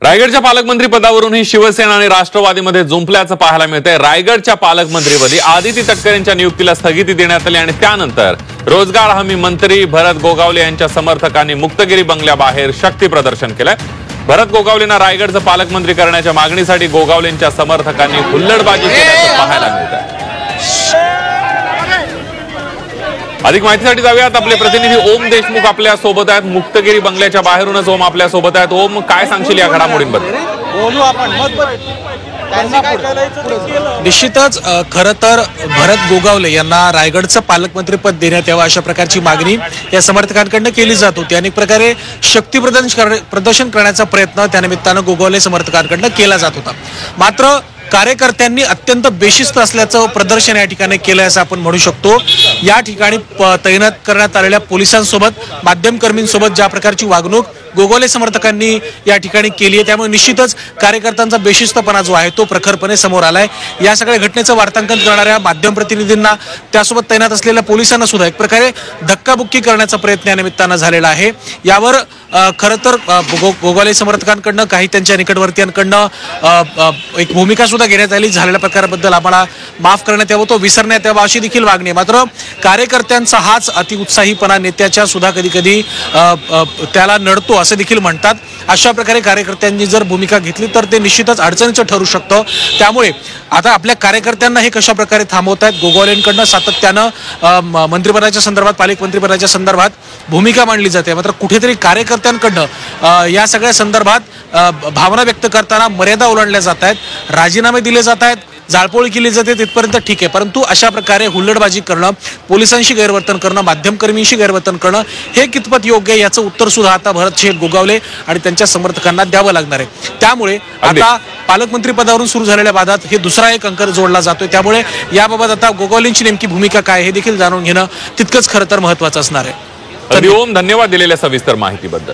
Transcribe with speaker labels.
Speaker 1: रायगडच्या पालकमंत्री पदावरूनही शिवसेना आणि राष्ट्रवादीमध्ये जुंपल्याचं पाहायला मिळतंय। रायगडच्या पालकमंत्रीपदी आदिती तटकरे यांच्या नियुक्तीला स्थगिती देण्यात आली आणि त्यानंतर रोजगार हमी मंत्री भरत गोगावले यांच्या समर्थकांनी मुक्तगिरी बंगल्याबाहेर शक्ती प्रदर्शन केलंय। भरत गोगावलेंना रायगडचं पालकमंत्री करण्याच्या मागणीसाठी गोगावलेंच्या समर्थकांनी हुल्लडबाजी केल्याचं पाहायला मिळतंय। अधिक माहितीसाठी जाऊयात, आपले प्रतिनिधी ओम देशमुख आपल्या सोबत आहेत। मुक्तगिरी बंगल्याच्या बाहेरूनच ओम आपल्या सोबत आहेत। ओम, काय सांगशील या घडामोडींबद्दल?
Speaker 2: निश्चितच खरं तर भरत गोगावले यांना रायगडचं पालकमंत्रीपद देण्यात यावं अशा प्रकारची मागणी या समर्थकांकडून केली जात होती। अनेक प्रकारे शक्ती प्रदर्शन करण्याचा प्रयत्न त्यानिमित्तानं गोगावले समर्थकांकडून केला जात होता। मात्र कार्यकर्त्यांनी अत्यंत बेशिस्त असल्याचं प्रदर्शन या ठिकाणी केलं असं आपण म्हणू शकतो। या ठिकाणी तैनात करण्यात आलेल्या पोलिसांसोबत माध्यमकर्मींसोबत ज्या प्रकारची वागणूक गोगावले समर्थकांनी या ठिकाणी केली आहे, त्यामुळे निश्चितच कार्यकर्त्यांचा बेशिस्तपणा जो आहे तो प्रखरपणे समोर आलाय। या सगळ्या घटनेचं वार्तांकन करणाऱ्या माध्यम प्रतिनिधींना त्यासोबत तैनात असलेल्या पोलिसांना सुद्धा एक प्रकारे धक्काबुक्की करण्याचा प्रयत्न या निमित्तानं झालेला आहे। यावर खरं तर गोगावले समर्थकांकडनं काही त्यांच्या निकटवर्तीयांकडनं एक भूमिका सुद्धा घेण्यात आली। झालेल्या प्रकाराबद्दल आम्हाला माफ करण्यात यावं, तो विसरण्यात यावा अशी देखील मागणी आहे। मात्र कार्यकर्त्यांचा हाच अतिउत्साहीपणा नेत्याच्या सुद्धा कधी कधी त्याला नडतो असं देखील म्हणतात। अशा प्रकारे कार्यकर्त्यांनी जर भूमिका घेतली तर ते निश्चितच अडचणीचं ठरू शकतं। त्यामुळे आता आपल्या कार्यकर्त्यांना हे कशा प्रकारे थांबवतायत, गोगावलेंकडनं सातत्यानं मंत्रिपदाच्या संदर्भात पालकमंत्रीपदाच्या संदर्भात भूमिका मांडली जाते। मात्र कुठेतरी कार्यकर्त्यांकडनं या सगळ्या संदर्भात भावना व्यक्त करताना मर्यादा ओलांडल्या जात आहेत, राजीनामे दिले जात आहेत, जाळपोळ केली जाते तिथपर्यंत ठीक आहे। परंतु अशा प्रकारे हुल्लडबाजी करणं, पोलिसांशी गैरवर्तन करणं, माध्यमकर्मींशी गैरवर्तन करणं हे कितपत योग्य आहे याचं उत्तर सुद्धा आता भरत शेठ गोगावले आणि त्यांच्या समर्थकांना द्यावं लागणार आहे। त्यामुळे आता पालकमंत्री पदावरून सुरू झालेल्या वादात हे दुसरा एक अंक जोडला जातोय। त्यामुळे याबाबत आता गोगावलेंची नेमकी भूमिका काय हे देखील जाणून घेणं तितकंच खरं तर महत्त्वाचं असणार आहे।
Speaker 1: ओम, धन्यवाद दिलेल्या सविस्तर माहितीबद्दल।